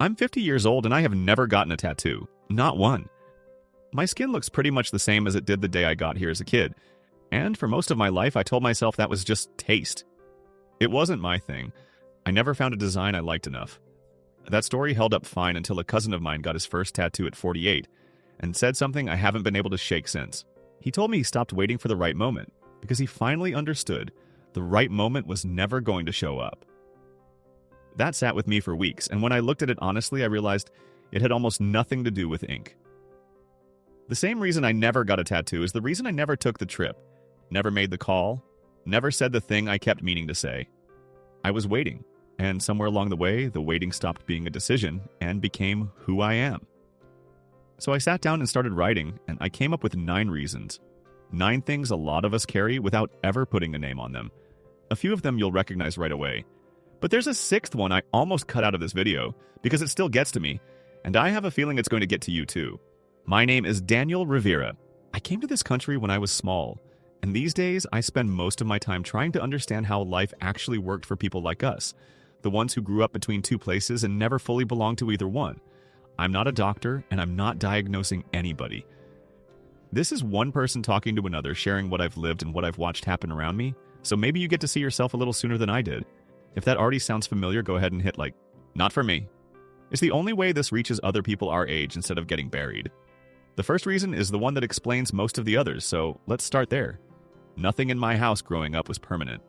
I'm 50 years old and I have never gotten a tattoo. Not one. My skin looks pretty much the same as it did the day I got here as a kid. And for most of my life, I told myself that was just taste. It wasn't my thing. I never found a design I liked enough. That story held up fine until a cousin of mine got his first tattoo at 48 and said something I haven't been able to shake since. He told me he stopped waiting for the right moment because he finally understood the right moment was never going to show up. That sat with me for weeks, and when I looked at it honestly, I realized it had almost nothing to do with ink. The same reason I never got a tattoo is the reason I never took the trip, never made the call, never said the thing I kept meaning to say. I was waiting, and somewhere along the way, the waiting stopped being a decision and became who I am. So I sat down and started writing, and I came up with 9 reasons. 9 things a lot of us carry without ever putting a name on them. A few of them you'll recognize right away. But there's a 6th one I almost cut out of this video because it still gets to me, and I have a feeling it's going to get to you too. My name is Daniel Rivera. I came to this country when I was small, and these days I spend most of my time trying to understand how life actually worked for people like us, the ones who grew up between 2 places and never fully belonged to either one. I'm not a doctor, and I'm not diagnosing anybody. This is one person talking to another, sharing what I've lived and what I've watched happen around me, so maybe you get to see yourself a little sooner than I did. If that already sounds familiar, go ahead and hit like. Not for me. It's the only way this reaches other people our age instead of getting buried. The first reason is the one that explains most of the others, so let's start there. Nothing in my house growing up was permanent.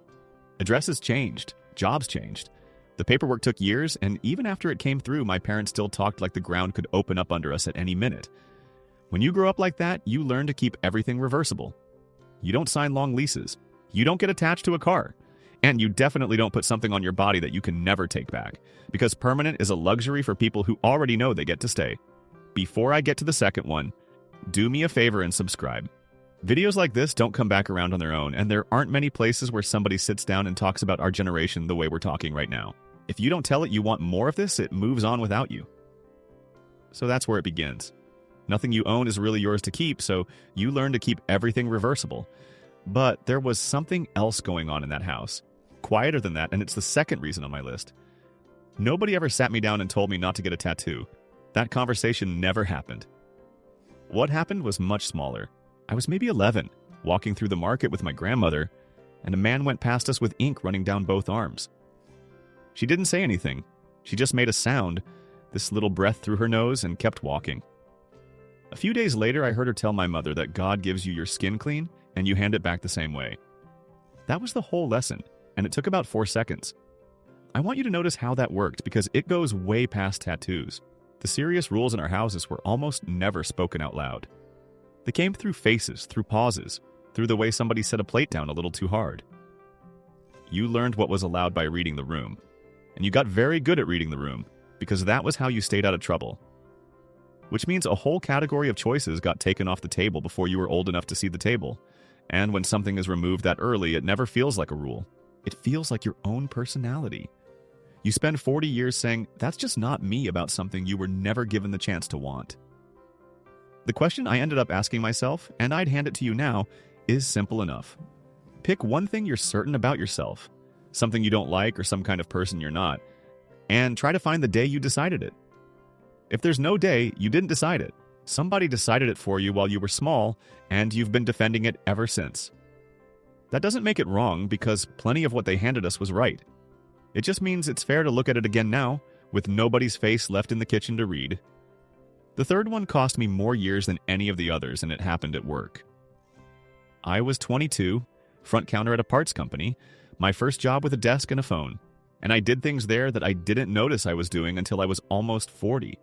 Addresses changed. Jobs changed. The paperwork took years, and even after it came through, my parents still talked like the ground could open up under us at any minute. When you grow up like that, you learn to keep everything reversible. You don't sign long leases. You don't get attached to a car. And you definitely don't put something on your body that you can never take back, because permanent is a luxury for people who already know they get to stay. Before I get to the second one, do me a favor and subscribe. Videos like this don't come back around on their own, and there aren't many places where somebody sits down and talks about our generation the way we're talking right now. If you don't tell it you want more of this, it moves on without you. So that's where it begins. Nothing you own is really yours to keep, so you learn to keep everything reversible. But there was something else going on in that house. Quieter than that, and it's the second reason on my list. Nobody ever sat me down and told me not to get a tattoo. That conversation never happened. What happened was much smaller. I was maybe 11, walking through the market with my grandmother, and a man went past us with ink running down both arms. She didn't say anything. She just made a sound, this little breath through her nose, and kept walking. A few days later, I heard her tell my mother that God gives you your skin clean, and you hand it back the same way. That was the whole lesson, and it took about 4 seconds. I want you to notice how that worked because it goes way past tattoos. The serious rules in our houses were almost never spoken out loud. They came through faces, through pauses, through the way somebody set a plate down a little too hard. You learned what was allowed by reading the room, and you got very good at reading the room because that was how you stayed out of trouble. Which means a whole category of choices got taken off the table before you were old enough to see the table. And when something is removed that early, it never feels like a rule. It feels like your own personality. You spend 40 years saying, that's just not me about something you were never given the chance to want. The question I ended up asking myself, and I'd hand it to you now, is simple enough. Pick one thing you're certain about yourself, something you don't like or some kind of person you're not, and try to find the day you decided it. If there's no day, you didn't decide it. Somebody decided it for you while you were small, and you've been defending it ever since. That doesn't make it wrong because plenty of what they handed us was right. It just means it's fair to look at it again now, with nobody's face left in the kitchen to read. The third one cost me more years than any of the others, and it happened at work. I was 22, front counter at a parts company, my first job with a desk and a phone, and I did things there that I didn't notice I was doing until I was almost 40.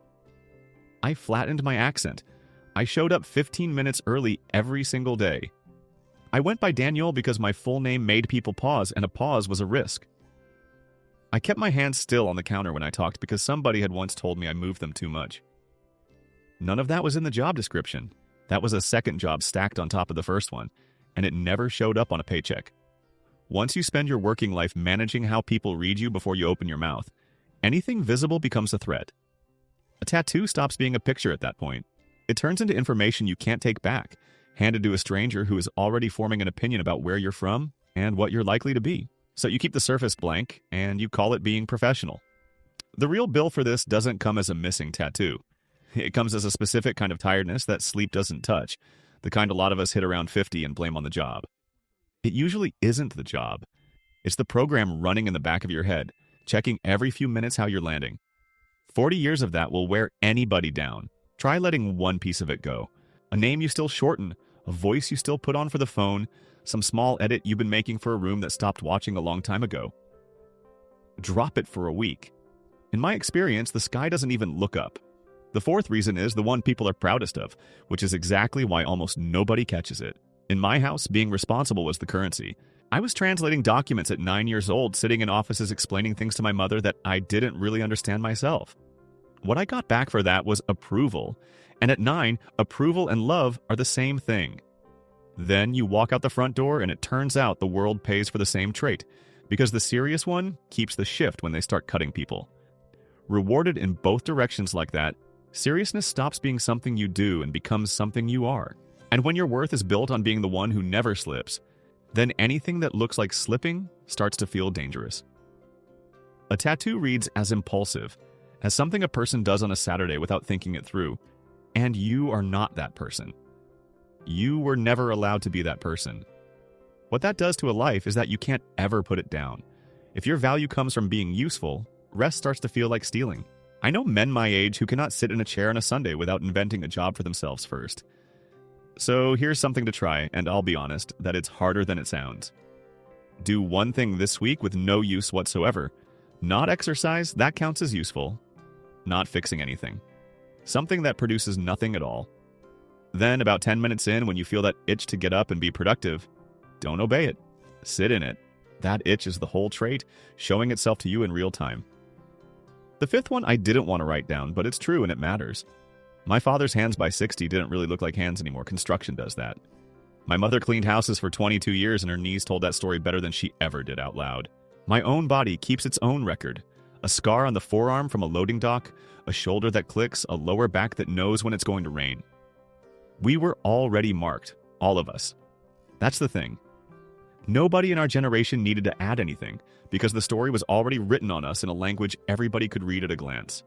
I flattened my accent. I showed up 15 minutes early every single day. I went by Daniel because my full name made people pause, and a pause was a risk. I kept my hands still on the counter when I talked because somebody had once told me I moved them too much. None of that was in the job description. That was a second job stacked on top of the first one, and it never showed up on a paycheck. Once you spend your working life managing how people read you before you open your mouth, anything visible becomes a threat. A tattoo stops being a picture at that point. It turns into information you can't take back, handed to a stranger who is already forming an opinion about where you're from and what you're likely to be. So you keep the surface blank, and you call it being professional. The real bill for this doesn't come as a missing tattoo. It comes as a specific kind of tiredness that sleep doesn't touch, the kind a lot of us hit around 50 and blame on the job. It usually isn't the job. It's the program running in the back of your head, checking every few minutes how you're landing. 40 years of that will wear anybody down. Try letting one piece of it go. A name you still shorten, a voice you still put on for the phone, some small edit you've been making for a room that stopped watching a long time ago. Drop it for a week. In my experience, the sky doesn't even look up. The fourth reason is the one people are proudest of, which is exactly why almost nobody catches it. In my house, being responsible was the currency. I was translating documents at 9 years old, sitting in offices explaining things to my mother that I didn't really understand myself. What I got back for that was approval. And at 9, approval and love are the same thing. Then you walk out the front door and it turns out the world pays for the same trait, because the serious one keeps the shift when they start cutting people. Rewarded in both directions like that, seriousness stops being something you do and becomes something you are. And when your worth is built on being the one who never slips, then anything that looks like slipping starts to feel dangerous. A tattoo reads as impulsive, as something a person does on a Saturday without thinking it through, and you are not that person. You were never allowed to be that person. What that does to a life is that you can't ever put it down. If your value comes from being useful, rest starts to feel like stealing. I know men my age who cannot sit in a chair on a Sunday without inventing a job for themselves first. So here's something to try, and I'll be honest that it's harder than it sounds. Do one thing this week with no use whatsoever. Not exercise, that counts as useful. Not fixing anything. Something that produces nothing at all. Then, about 10 minutes in, when you feel that itch to get up and be productive, don't obey it. Sit in it. That itch is the whole trait, showing itself to you in real time. The fifth one I didn't want to write down, but it's true and it matters. My father's hands by 60 didn't really look like hands anymore. Construction does that. My mother cleaned houses for 22 years and her knees told that story better than she ever did out loud. My own body keeps its own record. A scar on the forearm from a loading dock, a shoulder that clicks, a lower back that knows when it's going to rain. We were already marked, all of us. That's the thing. Nobody in our generation needed to add anything, because the story was already written on us in a language everybody could read at a glance.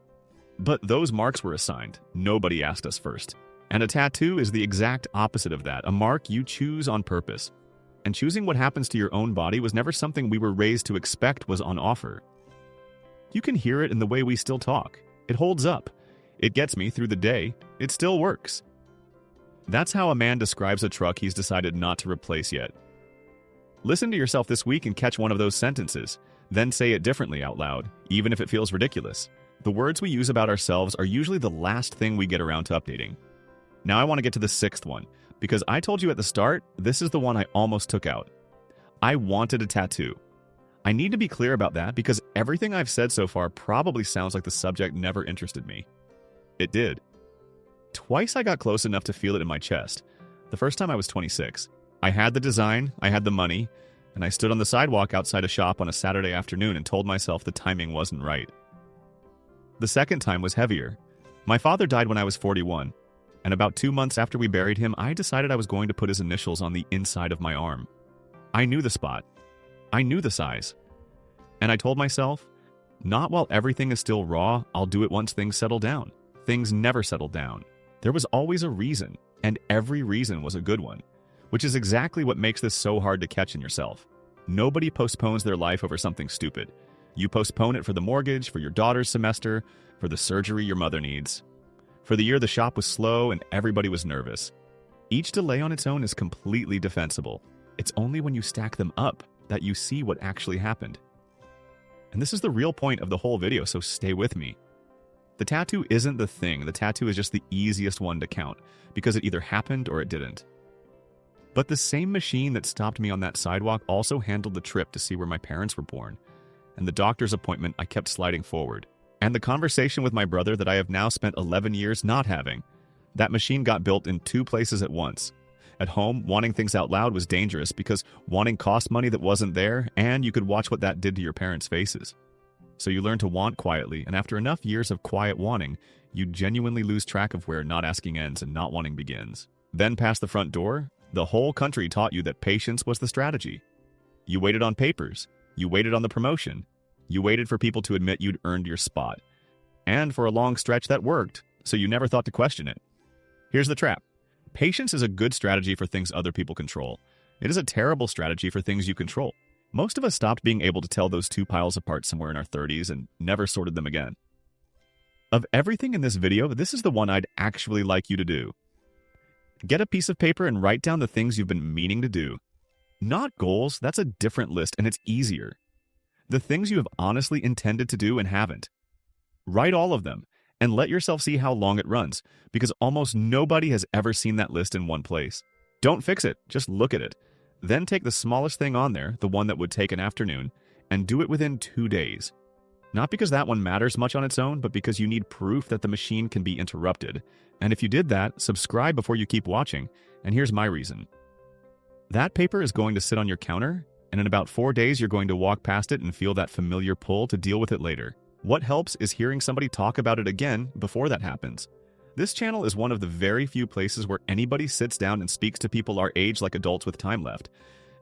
But those marks were assigned. Nobody asked us first. And a tattoo is the exact opposite of that, a mark you choose on purpose. And choosing what happens to your own body was never something we were raised to expect was on offer. You can hear it in the way we still talk. It holds up. It gets me through the day. It still works. That's how a man describes a truck he's decided not to replace yet. Listen to yourself this week and catch one of those sentences. Then say it differently out loud, even if it feels ridiculous. The words we use about ourselves are usually the last thing we get around to updating. Now I want to get to the sixth one, because I told you at the start, this is the one I almost took out. I wanted a tattoo. I need to be clear about that because everything I've said so far probably sounds like the subject never interested me. It did. Twice I got close enough to feel it in my chest. The first time I was 26. I had the design, I had the money, and I stood on the sidewalk outside a shop on a Saturday afternoon and told myself the timing wasn't right. The second time was heavier. My father died when I was 41, and about 2 months after we buried him, I decided I was going to put his initials on the inside of my arm. I knew the spot. I knew the size. And I told myself, not while everything is still raw, I'll do it once things settle down. Things never settled down. There was always a reason, and every reason was a good one, which is exactly what makes this so hard to catch in yourself. Nobody postpones their life over something stupid. You postpone it for the mortgage, for your daughter's semester, for the surgery your mother needs. For the year the shop was slow and everybody was nervous. Each delay on its own is completely defensible. It's only when you stack them up that you see what actually happened. And this is the real point of the whole video, so stay with me. The tattoo isn't the thing. The tattoo is just the easiest one to count, because it either happened or it didn't. But the same machine that stopped me on that sidewalk also handled the trip to see where my parents were born, and the doctor's appointment I kept sliding forward, and the conversation with my brother that I have now spent 11 years not having. That machine got built in 2 places at once. At home, wanting things out loud was dangerous because wanting cost money that wasn't there, and you could watch what that did to your parents' faces. So you learn to want quietly, and after enough years of quiet wanting, you genuinely lose track of where not asking ends and not wanting begins. Then past the front door, the whole country taught you that patience was the strategy. You waited on papers. You waited on the promotion. You waited for people to admit you'd earned your spot. And for a long stretch that worked, so you never thought to question it. Here's the trap. Patience is a good strategy for things other people control. It is a terrible strategy for things you control. Most of us stopped being able to tell those two piles apart somewhere in our 30s and never sorted them again. Of everything in this video, this is the one I'd actually like you to do. Get a piece of paper and write down the things you've been meaning to do. Not goals, that's a different list and it's easier. The things you have honestly intended to do and haven't. Write all of them and let yourself see how long it runs, because almost nobody has ever seen that list in one place. Don't fix it, just look at it. Then take the smallest thing on there, the one that would take an afternoon, and do it within 2 days. Not because that one matters much on its own, but because you need proof that the machine can be interrupted. And if you did that, subscribe before you keep watching, and here's my reason. That paper is going to sit on your counter, and in about 4 days you're going to walk past it and feel that familiar pull to deal with it later. What helps is hearing somebody talk about it again before that happens. This channel is one of the very few places where anybody sits down and speaks to people our age like adults with time left.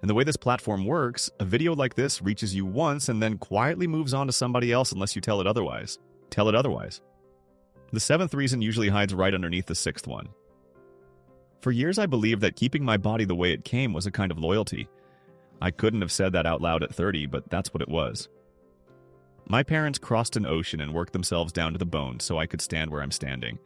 And the way this platform works, a video like this reaches you once and then quietly moves on to somebody else unless you tell it otherwise. Tell it otherwise. The 7th reason usually hides right underneath the 6th one. For years I believed that keeping my body the way it came was a kind of loyalty. I couldn't have said that out loud at 30, but that's what it was. My parents crossed an ocean and worked themselves down to the bone so I could stand where I'm standing.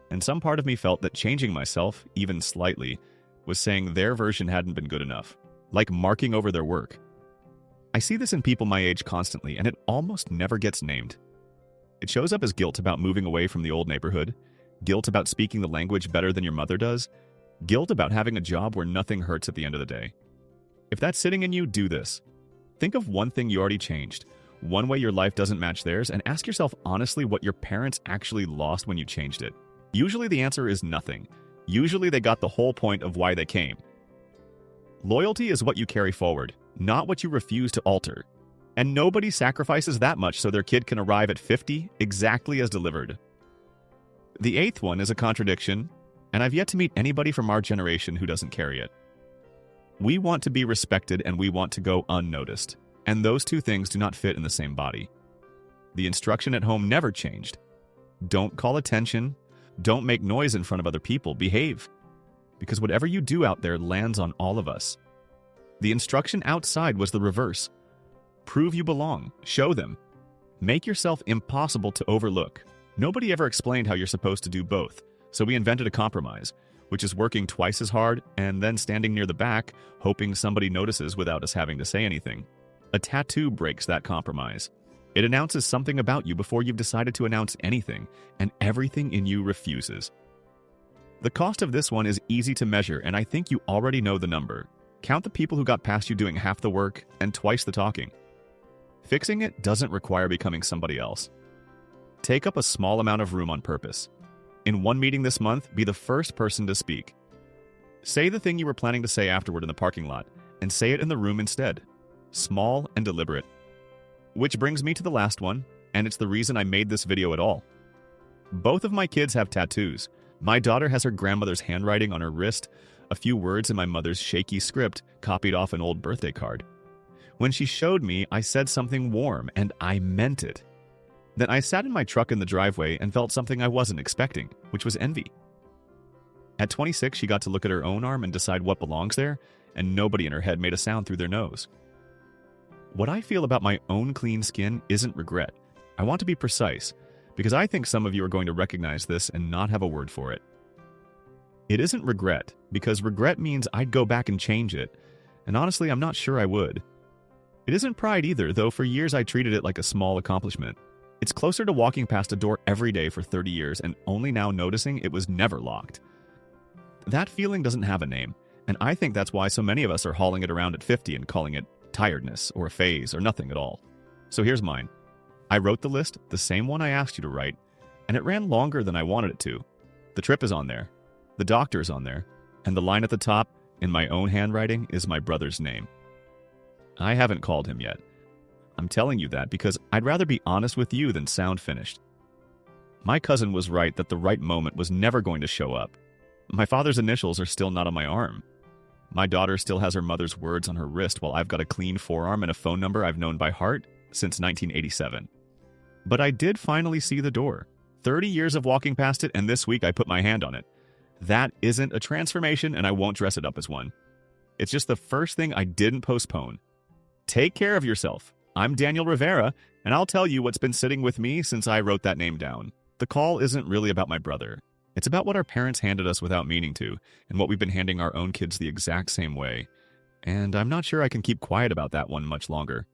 And some part of me felt that changing myself, even slightly, was saying their version hadn't been good enough. Like marking over their work. I see this in people my age constantly, and it almost never gets named. It shows up as guilt about moving away from the old neighborhood, guilt about speaking the language better than your mother does, guilt about having a job where nothing hurts at the end of the day. If that's sitting in you, do this. Think of one thing you already changed, one way your life doesn't match theirs, and ask yourself honestly what your parents actually lost when you changed it. Usually the answer is nothing. Usually they got the whole point of why they came. Loyalty is what you carry forward, not what you refuse to alter. And nobody sacrifices that much so their kid can arrive at 50 exactly as delivered. The 8th one is a contradiction, and I've yet to meet anybody from our generation who doesn't carry it. We want to be respected and we want to go unnoticed, and those two things do not fit in the same body. The instruction at home never changed. Don't call attention, don't make noise in front of other people, behave. Because whatever you do out there lands on all of us. The instruction outside was the reverse. Prove you belong. Show them. Make yourself impossible to overlook. Nobody ever explained how you're supposed to do both, so we invented a compromise, which is working twice as hard and then standing near the back, hoping somebody notices without us having to say anything. A tattoo breaks that compromise. It announces something about you before you've decided to announce anything, and everything in you refuses. The cost of this one is easy to measure, and I think you already know the number. Count the people who got past you doing half the work and twice the talking. Fixing it doesn't require becoming somebody else. Take up a small amount of room on purpose. In one meeting this month, be the first person to speak. Say the thing you were planning to say afterward in the parking lot, and say it in the room instead. Small and deliberate. Which brings me to the last one, and it's the reason I made this video at all. Both of my kids have tattoos. My daughter has her grandmother's handwriting on her wrist, a few words in my mother's shaky script copied off an old birthday card. When she showed me, I said something warm, and I meant it. Then I sat in my truck in the driveway and felt something I wasn't expecting, which was envy. At 26, she got to look at her own arm and decide what belongs there, and nobody in her head made a sound through their nose. What I feel about my own clean skin isn't regret. I want to be precise, because I think some of you are going to recognize this and not have a word for it. It isn't regret, because regret means I'd go back and change it, and honestly, I'm not sure I would. It isn't pride either, though for years I treated it like a small accomplishment. It's closer to walking past a door every day for 30 years and only now noticing it was never locked. That feeling doesn't have a name, and I think that's why so many of us are hauling it around at 50 and calling it tiredness or a phase or nothing at all. So here's mine. I wrote the list, the same one I asked you to write, and it ran longer than I wanted it to. The trip is on there, the doctor is on there, and the line at the top, in my own handwriting, is my brother's name. I haven't called him yet. I'm telling you that because I'd rather be honest with you than sound finished. My cousin was right that the right moment was never going to show up. My father's initials are still not on my arm. My daughter still has her mother's words on her wrist while I've got a clean forearm and a phone number I've known by heart since 1987. But I did finally see the door. 30 years of walking past it, and this week I put my hand on it. That isn't a transformation, and I won't dress it up as one. It's just the first thing I didn't postpone. Take care of yourself. I'm Daniel Rivera, and I'll tell you what's been sitting with me since I wrote that name down. The call isn't really about my brother. It's about what our parents handed us without meaning to, and what we've been handing our own kids the exact same way. And I'm not sure I can keep quiet about that one much longer.